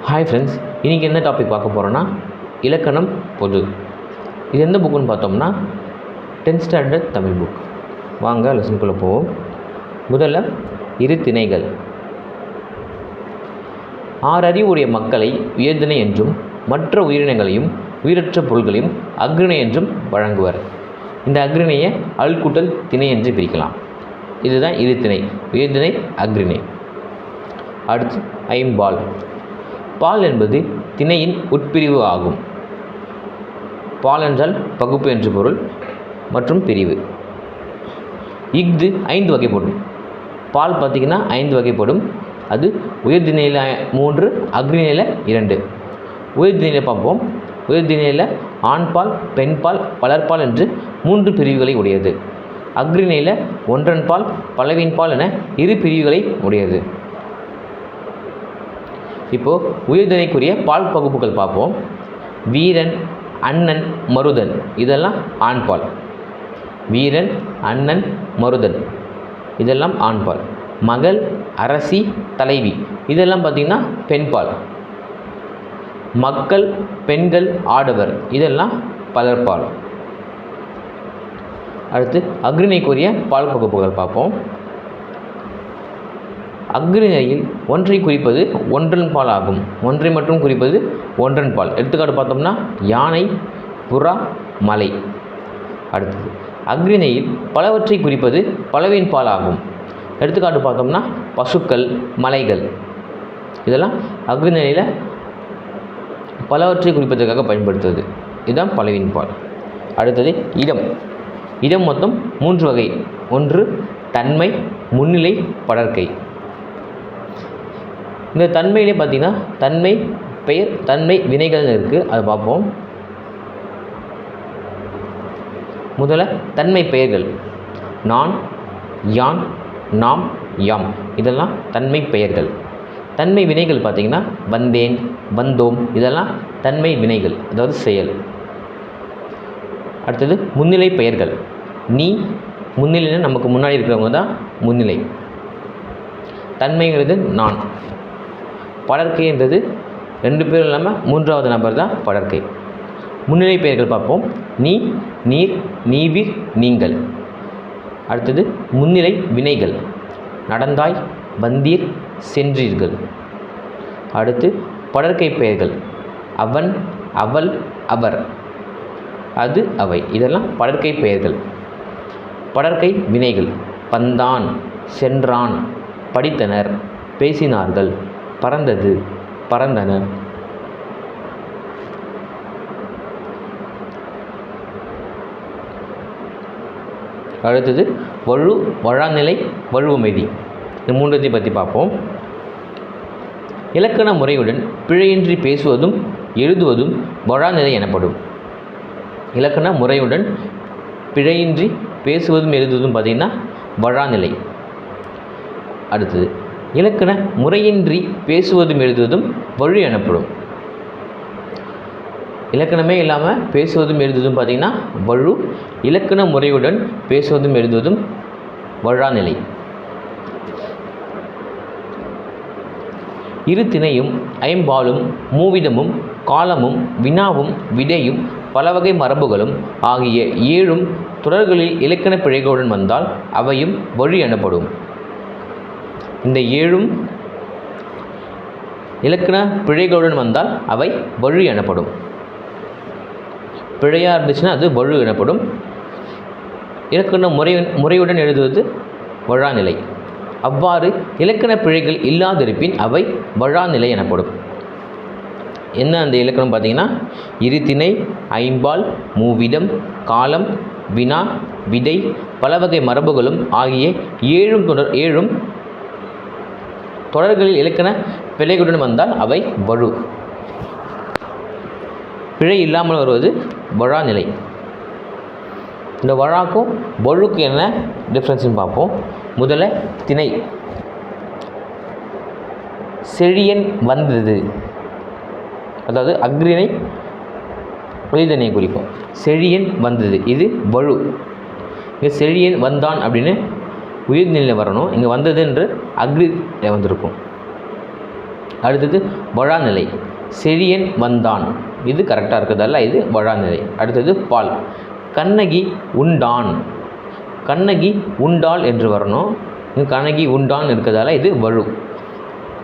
Hi friends, இன்றைக்கி என்ன topic பார்க்க போகிறோன்னா இலக்கணம் பொது. இது எந்த புக்குன்னு பார்த்தோம்னா 10th ஸ்டாண்டர்ட் தமிழ் புக். வாங்க லெசனுக்குள்ளே போவோம். முதல்ல இரு திணைகள். 6 அறிவுடைய மக்களை உயர்திணை என்றும் மற்ற உயிரினங்களையும் உயிரற்ற பொருள்களையும் அக்ரிணை என்றும் வழங்குவர். இந்த அக்ரிணையை அல்குட்டல் திணை என்று பிரிக்கலாம். இதுதான் இரு திணை, உயர்திணை, அக்ரிணை. அடுத்து ஐம்பால். பால் என்பது திணையின் உட்பிரிவு ஆகும். பால் என்றால் பகுப்பு என்று பொருள் மற்றும் பிரிவு. இஃது 5 வகைப்படும். பால் பார்த்திங்கன்னா 5 வகைப்படும். அது உயர்திணையில் 3, அக்ரிணையில் 2. உயர்திணையில் பார்ப்போம். உயர்திணையில் ஆண்பால், பெண்பால், பலர்பால் என்று 3 பிரிவுகளை உடையது. அக்ரிணையில் ஒன்றன்பால், பலவின்பால் என 2 பிரிவுகளை உடையது. இப்போது உயர்திணைக்குரிய பால் பகுப்புகள் பார்ப்போம். வீரன், அண்ணன், மருதன் இதெல்லாம் ஆண்பால். வீரன், அண்ணன், மருதன் இதெல்லாம் ஆண்பால். மகள், அரசி, தலைவி இதெல்லாம் பார்த்திங்கன்னா பெண்பால். மக்கள், பெண்கள், ஆடவர் இதெல்லாம் பலர்பால். அடுத்து அக்ரிணைக்குரிய பால் பகுப்புகள் பார்ப்போம். அக்ரிணையில் ஒன்றை குறிப்பது ஒன்றன்பால் ஆகும். ஒன்றை மட்டும் குறிப்பது ஒன்றன்பால். எடுத்துக்காட்டு பார்த்தோம்னா யானை, புறா, மலை. அடுத்தது அக்ரிணையில் பலவற்றை குறிப்பது பலவின்பால் ஆகும். எடுத்துக்காட்டு பார்த்தோம்னா பசுக்கள், மலைகள் இதெல்லாம் அக்ரிணையில் பலவற்றை குறிப்பதற்காக பயன்படுத்துவது. இதுதான் பலவின்பால். அடுத்தது இடம். இடம் மொத்தம் 3 வகை. ஒன்று தன்மை, முன்னிலை, படர்க்கை. இந்த தன்மையிலே பார்த்திங்கன்னா தன்மை பெயர், தன்மை வினைகள்னு இருக்குது. அதை பார்ப்போம். முதல்ல தன்மை பெயர்கள். நான், யான், நாம், யாம் இதெல்லாம் தன்மை பெயர்கள். தன்மை வினைகள் பார்த்திங்கன்னா வந்தேன், வந்தோம் இதெல்லாம் தன்மை வினைகள், அதாவது செயல். அடுத்தது முன்னிலை பெயர்கள். நீ, முன்னிலைன்னா நமக்கு முன்னாடி இருக்கிறவங்க தான் முன்னிலை. தன்மைங்கிறது நான். படர்க்கைன்றது 2 பேரும் இல்லாமல் 3வது நபர் தான் படர்க்கை. முன்னிலை பெயர்கள் பார்ப்போம். நீ, நீர், நீவிர், நீங்கள். அடுத்தது முன்னிலை வினைகள். நடந்தாய், வந்தீர், சென்றீர்கள். அடுத்து படர்க்கை பெயர்கள். அவன், அவள், அவர், அது, அவை இதெல்லாம் படர்க்கை பெயர்கள். படர்க்கை வினைகள். வந்தான், சென்றான், படித்தனர், பேசினார்கள், பறந்தது, பறந்தனர். அடுத்தது வழு, வழாநிலை, வழுவமைதி. இந்த 3ஐயும் பற்றி பார்ப்போம். இலக்கண முறையுடன் பிழையின்றி பேசுவதும் எழுதுவதும் வழாநிலை எனப்படும். இலக்கண முறையுடன் பிழையின்றி பேசுவதும் எழுதுவதும் பார்த்திங்கன்னா வழாநிலை. அடுத்தது இலக்கண முறையின்றி பேசுவதும் எழுதுவதும் வழு எனப்படும். இலக்கணமே இல்லாமல் பேசுவதும் எழுதுவதும் பார்த்திங்கன்னா வழு. இலக்கண முறையுடன் பேசுவதும் எழுதுவதும் வழாநிலை. இரு திணையும் ஐம்பாலும் மூவிதமும் காலமும் வினாவும் விடையும் பலவகை மரபுகளும் ஆகிய 7ம் தொடர்களில் இலக்கண பிழைகளுடன் வந்தால் அவையும் வழு எனப்படும். இந்த 7ம் இலக்கண பிழைகளுடன் வந்தால் அவை வழு எனப்படும். பிழையாக இருந்துச்சுன்னா அது வழு எனப்படும். இலக்கண முறையுடன் எழுதுவது வழாநிலை. அவ்வாறு இலக்கண பிழைகள் இல்லாதிருப்பின் அவை வழாநிலை எனப்படும். என்ன அந்த இலக்கணம் பார்த்திங்கன்னா இரு திணை, ஐம்பால், மூவிடம், காலம், வினா, விடை, பலவகை மரபுகளும் ஆகிய 7ம் தொடர்களில் இலக்கண பிழைகளுடன் வந்தால் அவை வழு. பிழை இல்லாமல் வருவது வழாநிலை. இந்த வழாக்கும் வழுக்கு என்ன டிஃப்ரென்ஸ்னு பார்ப்போம். முதல்ல திணை. செழியன் வந்தது, அதாவது அக்ரிணை உயர்திணையை குறிக்கும். செழியன் வந்தது இது வழு. இங்கே செழியன் வந்தான் அப்படின்னு உயிர்நிலையில் வரணும். இங்கே வந்தது என்று அக்ரியில் வந்திருக்கும். அடுத்தது வழாநிலை. செழியன் வந்தான், இது கரெக்டாக இருக்கிறதால இது வழாநிலை. அடுத்தது பால். கண்ணகி உண்டான், கண்ணகி உண்டாள் என்று வரணும். இங்கே கண்ணகி உண்டான் இருக்கிறதால இது வழு,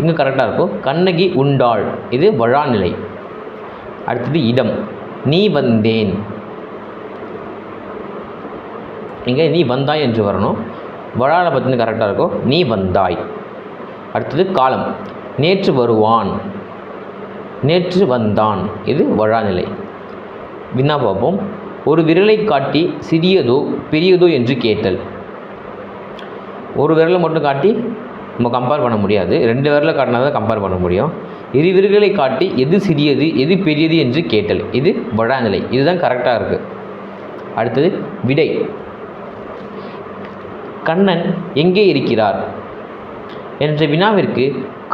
இங்கே கரெக்டாக இருக்கும். கண்ணகி உண்டாள், இது வழாநிலை. அடுத்தது இடம். நீ வந்தேன், இங்கே நீ வந்தாய் என்று வரணும். வழால பற்றின கரெக்டாக இருக்கும். நீ வந்தாய். அடுத்தது காலம். நேற்று வருவான், நேற்று வந்தான், இது வழாநிலை. வினா பார்ப்போம். ஒரு விரலை காட்டி சிறியதோ பெரியதோ என்று கேட்டல். ஒரு விரலை மட்டும் காட்டி நம்ம கம்பேர் பண்ண முடியாது, 2 விரலை காட்டினா தான் கம்பேர் பண்ண முடியும். இரு விரல்களை காட்டி எது சிறியது எது பெரியது என்று கேட்டல், இது வழாநிலை. இதுதான் கரெக்டாக இருக்குது. அடுத்தது விடை. கண்ணன் எங்கே இருக்கிறார் என்ற வினாவிற்கு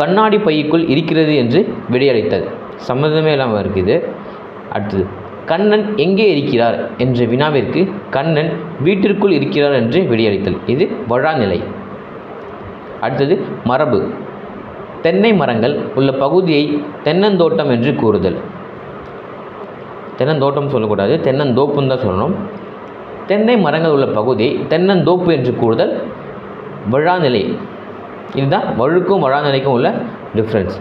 கண்ணாடி பைக்குள் இருக்கிறது என்று விடையளித்தல். சம்மந்தமே இல்லாமல் இருக்குது. அடுத்தது கண்ணன் எங்கே இருக்கிறார் என்ற வினாவிற்கு கண்ணன் வீட்டிற்குள் இருக்கிறார் என்று விடையளித்தல், இது வழாநிலை. அடுத்தது மரபு. தென்னை மரங்கள் உள்ள பகுதியை தென்னந்தோட்டம் என்று கூறுதல். தென்னந்தோட்டம் சொல்லக்கூடாது, தென்னந்தோப்புன்னு தான் சொல்லணும். தென்னை மரங்கள் உள்ள பகுதியை தென்னந்தோப்பு என்று கூறுதல் வழாநிலை. இதுதான் வழுக்கும் வழாநிலைக்கும் உள்ள டிஃப்ரென்ஸ்.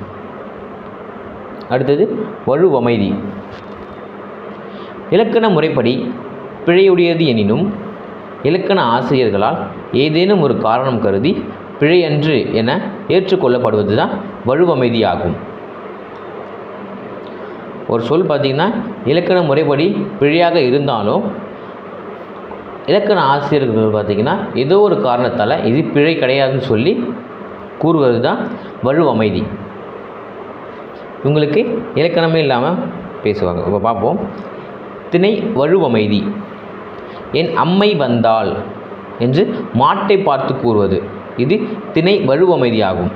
அடுத்தது வழுவமைதி. இலக்கண முறைப்படி பிழையுடையது எனினும் இலக்கண ஆசிரியர்களால் ஏதேனும் ஒரு காரணம் கருதி பிழையன்று என ஏற்றுக்கொள்ளப்படுவது தான் வழுவமைதி ஆகும். ஒரு சொல் பார்த்திங்கன்னா இலக்கண முறைப்படி பிழையாக இருந்தாலும் இலக்கண ஆசிரியர்கள் பார்த்திங்கன்னா ஏதோ ஒரு காரணத்தால் இது பிழை கிடையாதுன்னு சொல்லி கூறுவது தான் வழுவமைதி. இவங்களுக்கு இலக்கணமே இல்லாமல் பேசுவாங்க. இப்போ பார்ப்போம். திணை வழுவமைதி. என் அம்மை வந்தாள் என்று மாட்டை பார்த்து கூறுவது, இது திணை வழுவமைதி ஆகும்.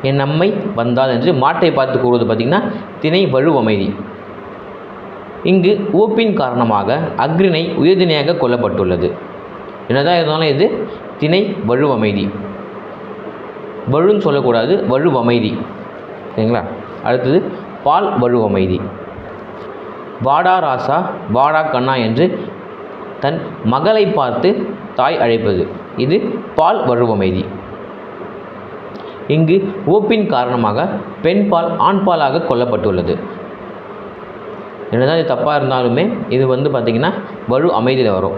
என் அம்மை வந்தாள் என்று மாட்டை பார்த்து கூறுவது பார்த்திங்கன்னா திணை வழுவமைதி. இங்கு ஓப்பின் காரணமாக அஃறிணை உயர்திணையாக கொள்ளப்பட்டுள்ளது. என்னதான் இருந்தாலும் இது திணை வழுவமைதி. வழுன்னு சொல்லக்கூடாது, வழுவமைதி. சரிங்களா? அடுத்தது பால் வழுவமைதி. வாடா ராசா வாடா கண்ணா என்று தன் மகளை பார்த்து தாய் அழைப்பது, இது பால் வழுவமைதி. இங்கு ஓப்பின் காரணமாக பெண் பால் ஆண் பாலாக கொள்ளப்பட்டுள்ளது. என்னதான் இது தப்பாக இருந்தாலுமே இது பார்த்திங்கன்னா வழு அமைதியில் வரும்.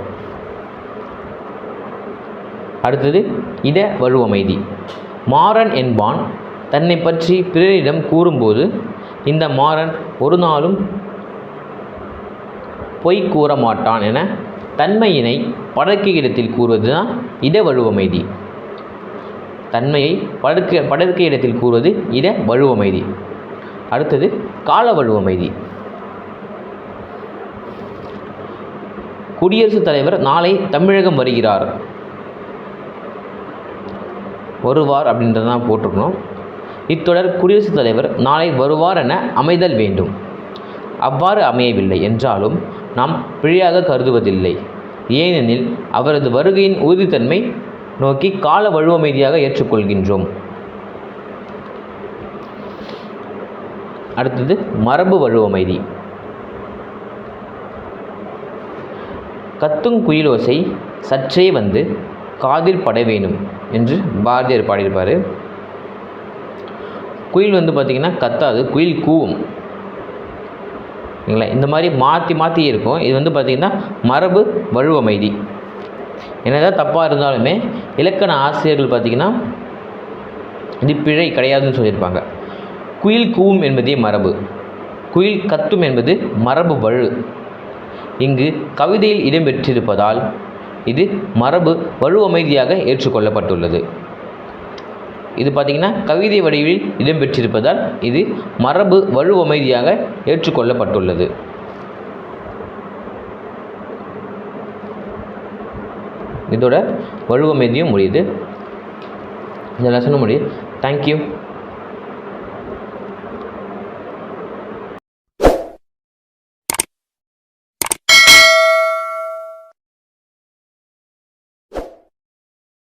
அடுத்தது இட வழுவமைதி. மாறன் என்பான் தன்னை பற்றி பிறரிடம் கூறும்போது இந்த மாறன் ஒரு நாளும் பொய் கூற மாட்டான் என தன்மையினை படர்க்கை இடத்தில் கூறுவது தான் இட வழுவமைதி. தன்மையை படர்க்கை இடத்தில் கூறுவது இட வழுவமைதி. அடுத்தது கால வழுவமைதி. குடியரசுத் தலைவர் நாளை தமிழகம் வருகிறார். வருவார் அப்படின்றது தான் போட்டிருக்கணும். இத்தொடர் குடியரசுத் தலைவர் நாளை வருவார் என அமைதல் வேண்டும். அவ்வாறு அமையவில்லை என்றாலும் நாம் பிழையாக கருதுவதில்லை. ஏனெனில் அவரது வருகையின் உறுதித்தன்மை நோக்கி கால வழுவமைதியாக ஏற்றுக்கொள்கின்றோம். அடுத்தது மரபு வழுவமைதி. கத்துங் குயிலோசை சற்றே வந்து காதில் பட வேணும் என்று பாரதியார் பாடியிருப்பார். குயில் பார்த்திங்கன்னா கத்தாது, குயில் கூவும். இல்லைங்களா? இந்த மாதிரி மாற்றி மாற்றி இருக்கும். இது பார்த்திங்கன்னா மரபு வழுவமைதி. என்னதான் தப்பாக இருந்தாலுமே இலக்கண ஆசிரியர்கள் பார்த்திங்கன்னா இது பிழை கிடையாதுன்னு சொல்லியிருப்பாங்க. குயில் கூவும் என்பதே மரபு, குயில் கத்தும் என்பது மரபு வழு. இங்கு கவிதையில் இடம்பெற்றிருப்பதால் இது மரபு வழுவமைதியாக ஏற்றுக்கொள்ளப்பட்டுள்ளது. இது பார்த்திங்கன்னா கவிதை வடிவில் இடம்பெற்றிருப்பதால் இது மரபு வழுவமைதியாக ஏற்றுக்கொள்ளப்பட்டுள்ளது. இதோட வழுவமைதியும் முடியுது. இந்த லெசனும் முடியுது. தேங்க்யூ.